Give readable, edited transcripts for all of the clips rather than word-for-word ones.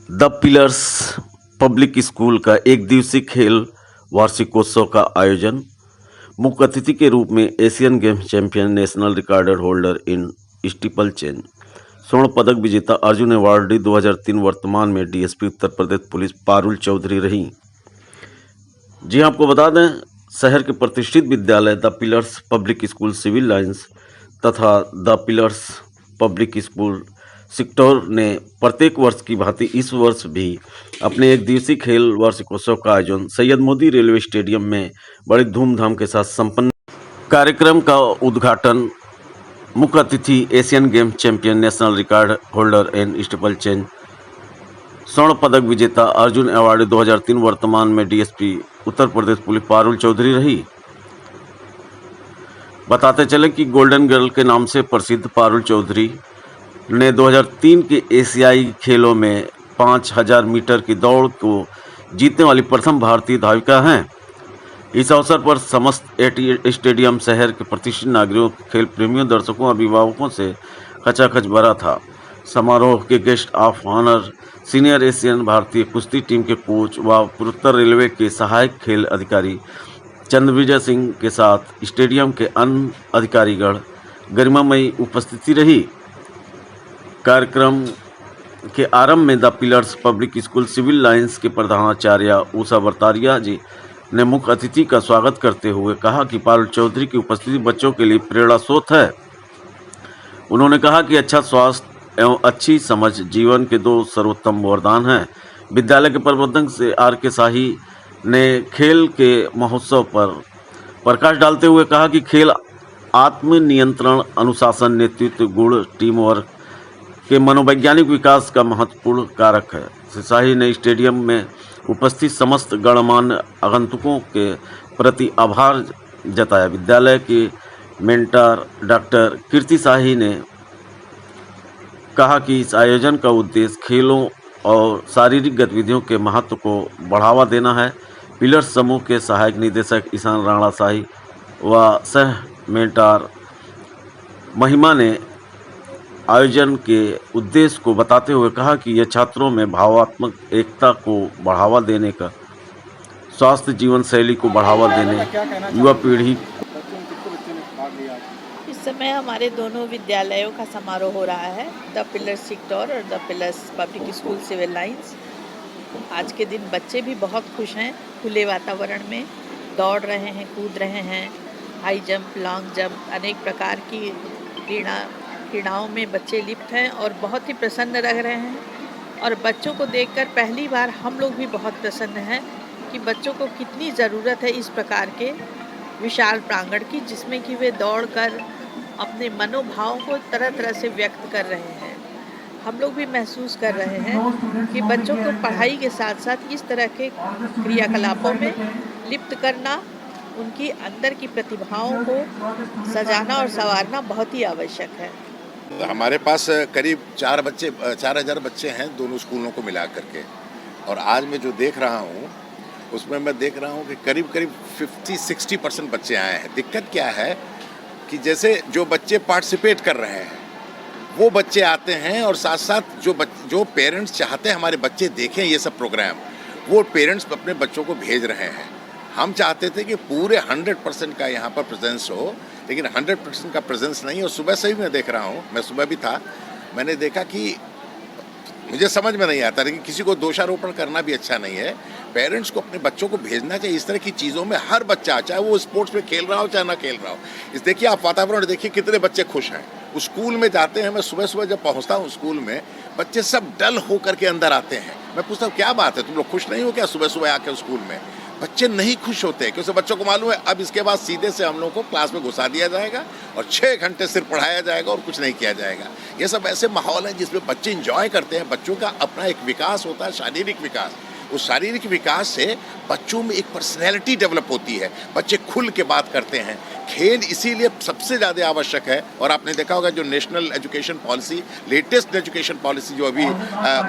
The pillars public school का एक दिवसीय खेल वार्षिकोत्सव का आयोजन। मुख्य अतिथि के रूप में Asian games champion, national record holder in steeple chain, स्वर्ण पदक विजेता, अर्जुन अवार्डी 2003, वर्तमान में डीएसपी उत्तर प्रदेश पुलिस पारुल चौधरी रही। जी हाँ, आपको बता दें, शहर के प्रतिष्ठित विद्यालय the pillars public school civil lines तथा the pillars public school sector ने प्रत्येक वर्ष की भांति इस वर्ष भी अपने एक दिवसीय खेल वार्षिकोत्सव का आयोजन सैयद मोदी रेलवे स्टेडियम में बड़ी धूमधाम के साथ संपन्न। कार्यक्रम का उद्घाटन मुख्य अतिथि Asian games champion, national record holder in steeple chain, स्वर्ण पदक विजेता, अर्जुन अवार्डी 2003, वर्तमान में डीएसपी उत्तर प्रदेश पुलिस पारुल चौधरी रही। बताते चले कि गोल्डन गर्ल के नाम से प्रसिद्ध पारुल चौधरी ने 2003 के एशियाई खेलों में 5000 मीटर की दौड़ को जीतने वाली प्रथम भारतीय धाविका हैं। इस अवसर पर समस्त स्टेडियम शहर के प्रतिष्ठित नागरिकों, खेल प्रेमियों, दर्शकों और अभिभावकों से खचाखच भरा था। समारोह के guest of honour senior Asian भारतीय कुश्ती टीम के कोच व पूर्वोत्तर रेलवे के सहायक खेल अधिकारी चंद्रविजय सिंह के साथ स्टेडियम के अन्य अधिकारीगण गरिमामयी उपस्थिति रही। कार्यक्रम के आरंभ में the pillars public school civil lines के प्रधानाचार्य उषा वर्तारिया जी ने मुख्य अतिथि का स्वागत करते हुए कहा कि पारुल चौधरी की उपस्थिति बच्चों के लिए प्रेरणा स्रोत है। उन्होंने कहा कि अच्छा स्वास्थ्य एवं अच्छी समझ जीवन के दो सर्वोत्तम वरदान हैं। विद्यालय के प्रबंधक से आर के शाही ने खेल के महोत्सव पर प्रकाश डालते हुए कहा कि खेल आत्मनियंत्रण, अनुशासन, नेतृत्व गुण, टीम वर्क के मनोवैज्ञानिक विकास का महत्वपूर्ण कारक है। श्री शाही ने स्टेडियम में उपस्थित समस्त गणमान्य आगंतुकों के प्रति आभार जताया। विद्यालय के मेंटर डॉक्टर कीर्ति शाही ने कहा कि इस आयोजन का उद्देश्य खेलों और शारीरिक गतिविधियों के महत्व को बढ़ावा देना है। पिलर्स समूह के सहायक निदेशक ईशान राणा शाही व सह मेंटर महिमा ने आयोजन के उद्देश्य को बताते हुए कहा कि यह छात्रों में भावात्मक एकता को बढ़ावा देने का, स्वास्थ्य जीवन शैली को बढ़ावा देने, युवा पीढ़ी। इस समय हमारे दोनों विद्यालयों का समारोह हो रहा है, द पिलर्स सिक्टोर और the pillars public school civil lines. आज के दिन बच्चे भी बहुत खुश हैं। खुले वातावरण में दौड़ रहे हैं, कूद रहे हैं, हाई जंप, लॉन्ग जंप, अनेक प्रकार की क्रीड़ाओं में बच्चे लिप्त हैं और बहुत ही प्रसन्न लग रहे हैं। और बच्चों को देखकर पहली बार हम लोग भी बहुत प्रसन्न हैं कि बच्चों को कितनी ज़रूरत है इस प्रकार के विशाल प्रांगण की, जिसमें कि वे दौड़कर अपने मनोभावों को तरह तरह से व्यक्त कर रहे हैं। हम लोग भी महसूस कर रहे हैं कि बच्चों को पढ़ाई के साथ साथ इस तरह के क्रियाकलापों में लिप्त करना, उनकी अंदर की प्रतिभाओं को सजाना और संवारना बहुत ही आवश्यक है। हमारे पास करीब 4000 बच्चे हैं दोनों स्कूलों को मिला करके, और आज मैं जो देख रहा हूँ उसमें मैं देख रहा हूँ कि करीब 50-60% बच्चे आए हैं। दिक्कत क्या है कि जैसे जो बच्चे पार्टिसिपेट कर रहे हैं वो बच्चे आते हैं, और साथ साथ जो पेरेंट्स चाहते हैं हमारे बच्चे देखें ये सब प्रोग्राम, वो पेरेंट्स अपने बच्चों को भेज रहे हैं। हम चाहते थे कि पूरे 100% का यहाँ पर प्रेजेंस हो, लेकिन 100% का प्रेजेंस नहीं। और सुबह से ही मैं देख रहा हूँ, मैं सुबह भी था, मैंने देखा कि मुझे समझ में नहीं आता, लेकिन किसी को दोषारोपण करना भी अच्छा नहीं है। पेरेंट्स को अपने बच्चों को भेजना चाहिए इस तरह की चीज़ों में। हर बच्चा, चाहे वो स्पोर्ट्स में खेल रहा हो चाहे ना खेल रहा हो, इस देखिए आप वातावरण देखिए कितने बच्चे खुश हैं। उस स्कूल में जाते हैं, मैं सुबह सुबह जब पहुँचता हूँ स्कूल में, बच्चे सब डल होकर के अंदर आते हैं। मैं पूछता हूँ क्या बात है, तुम लोग खुश नहीं हो क्या सुबह सुबह आकर स्कूल में? बच्चे नहीं खुश होते क्योंकि बच्चों को मालूम है अब इसके बाद सीधे से हम लोग को क्लास में घुसा दिया जाएगा और 6 घंटे सिर्फ पढ़ाया जाएगा और कुछ नहीं किया जाएगा। ये सब ऐसे माहौल है जिसमें बच्चे इंजॉय करते हैं। बच्चों का अपना एक विकास होता है, शारीरिक विकास। उस शारीरिक विकास से बच्चों में एक पर्सनैलिटी डेवलप होती है। बच्चे खुल के बात करते हैं, खेल इसीलिए सबसे ज़्यादा आवश्यक है। और आपने देखा होगा जो national education policy, latest education policy जो अभी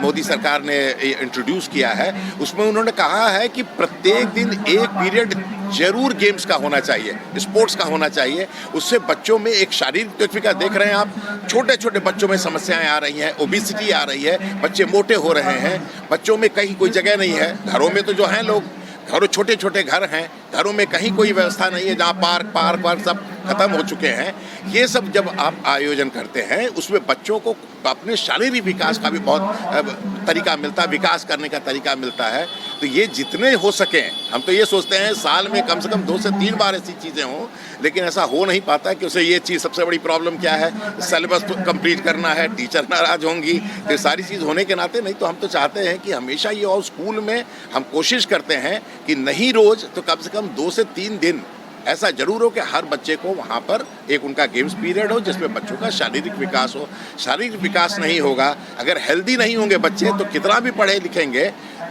मोदी सरकार ने इंट्रोड्यूस किया है, उसमें उन्होंने कहा है कि प्रत्येक दिन एक पीरियड जरूर गेम्स का होना चाहिए, स्पोर्ट्स का होना चाहिए। उससे बच्चों में एक शारीरिक विकास, देख रहे हैं आप, छोटे छोटे बच्चों में समस्याएं आ रही हैं, ओबेसिटी आ रही है, बच्चे मोटे हो रहे हैं, बच्चों में कहीं कोई जगह नहीं है। घरों में तो जो हैं लोग, घरों छोटे छोटे घर हैं, घरों में कहीं कोई व्यवस्था नहीं है, जहाँ पार्क सब खत्म हो चुके हैं। ये सब जब आप आयोजन करते हैं, उसमें बच्चों को अपने शारीरिक विकास का भी बहुत तरीका मिलता है, विकास करने का तरीका मिलता है। तो ये जितने हो सके, हम तो ये सोचते हैं साल में कम से कम 2 से 3 बार ऐसी चीज़ें हों, लेकिन ऐसा हो नहीं पाता है कि उसे ये चीज़, सबसे बड़ी प्रॉब्लम क्या है, सिलेबस कंप्लीट करना है, टीचर नाराज होंगी, तो सारी चीज़ होने के नाते, नहीं तो हम तो चाहते हैं कि हमेशा ये, और स्कूल में हम कोशिश करते हैं कि नहीं रोज़ तो कम से कम 2 से 3 दिन ऐसा जरूर हो कि हर बच्चे को वहाँ पर एक उनका गेम्स पीरियड हो, जिसमें बच्चों का शारीरिक विकास हो। शारीरिक विकास नहीं होगा, अगर हेल्दी नहीं होंगे बच्चे, तो कितना भी पढ़े लिखेंगे,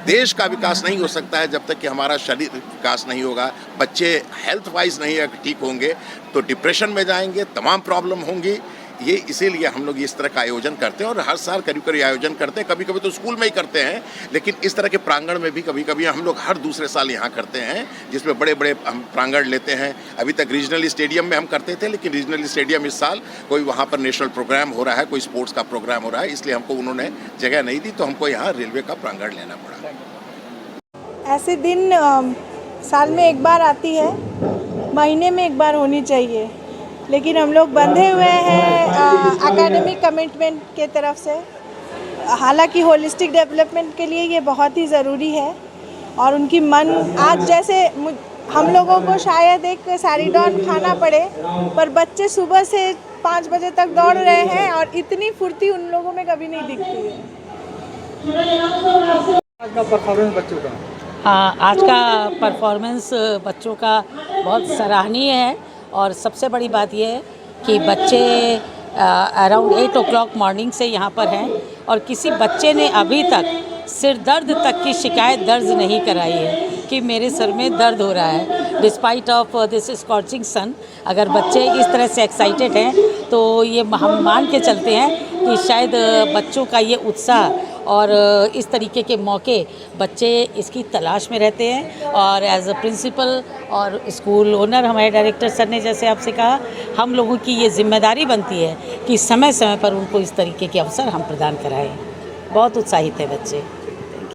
देश का विकास नहीं हो सकता है जब तक कि हमारा शारीरिक विकास नहीं होगा। बच्चे हेल्थ वाइज नहीं ठीक होंगे तो डिप्रेशन में जाएंगे, तमाम प्रॉब्लम होंगी। ये इसीलिए हम लोग इस तरह का आयोजन करते हैं, और हर साल करीब करीब आयोजन करते हैं। कभी कभी तो स्कूल में ही करते हैं, लेकिन इस तरह के प्रांगण में भी कभी कभी हम लोग हर दूसरे साल यहाँ करते हैं, जिसमें बड़े बड़े हम प्रांगण लेते हैं। अभी तक रीजनल स्टेडियम में हम करते थे, लेकिन रीजनल स्टेडियम इस साल कोई वहाँ पर नेशनल प्रोग्राम हो रहा है, कोई स्पोर्ट्स का प्रोग्राम हो रहा है, इसलिए हमको उन्होंने जगह नहीं दी, तो हमको यहाँ रेलवे का प्रांगण लेना पड़ा। ऐसे दिन साल में एक बार आती है, महीने में एक बार होनी चाहिए, लेकिन हम लोग बंधे हुए हैं एकेडमिक कमिटमेंट के तरफ से। हालांकि होलिस्टिक डेवलपमेंट के लिए ये बहुत ही ज़रूरी है, और उनकी मन, आज जैसे हम लोगों को शायद एक सैरिडॉन खाना पड़े, पर बच्चे सुबह से 5 बजे तक दौड़ रहे हैं, और इतनी फुर्ती उन लोगों में कभी नहीं दिखती है। आज का परफॉर्मेंस बच्चों का, हाँ, आज का परफॉर्मेंस बच्चों का बहुत सराहनीय है। और सबसे बड़ी बात यह है कि बच्चे अराउंड 8 o'clock मॉर्निंग से यहाँ पर हैं, और किसी बच्चे ने अभी तक सिर दर्द तक की शिकायत दर्ज नहीं कराई है कि मेरे सर में दर्द हो रहा है, डिस्पाइट ऑफ दिस स्कॉचिंग सन। अगर बच्चे इस तरह से एक्साइटेड हैं, तो ये हम मान के चलते हैं कि शायद बच्चों का ये उत्साह और इस तरीके के मौके बच्चे इसकी तलाश में रहते हैं। और एज अ प्रिंसिपल और स्कूल ओनर, हमारे डायरेक्टर सर ने जैसे आपसे कहा, हम लोगों की ये जिम्मेदारी बनती है कि समय समय पर उनको इस तरीके के अवसर हम प्रदान कराएं। बहुत उत्साहित है बच्चे।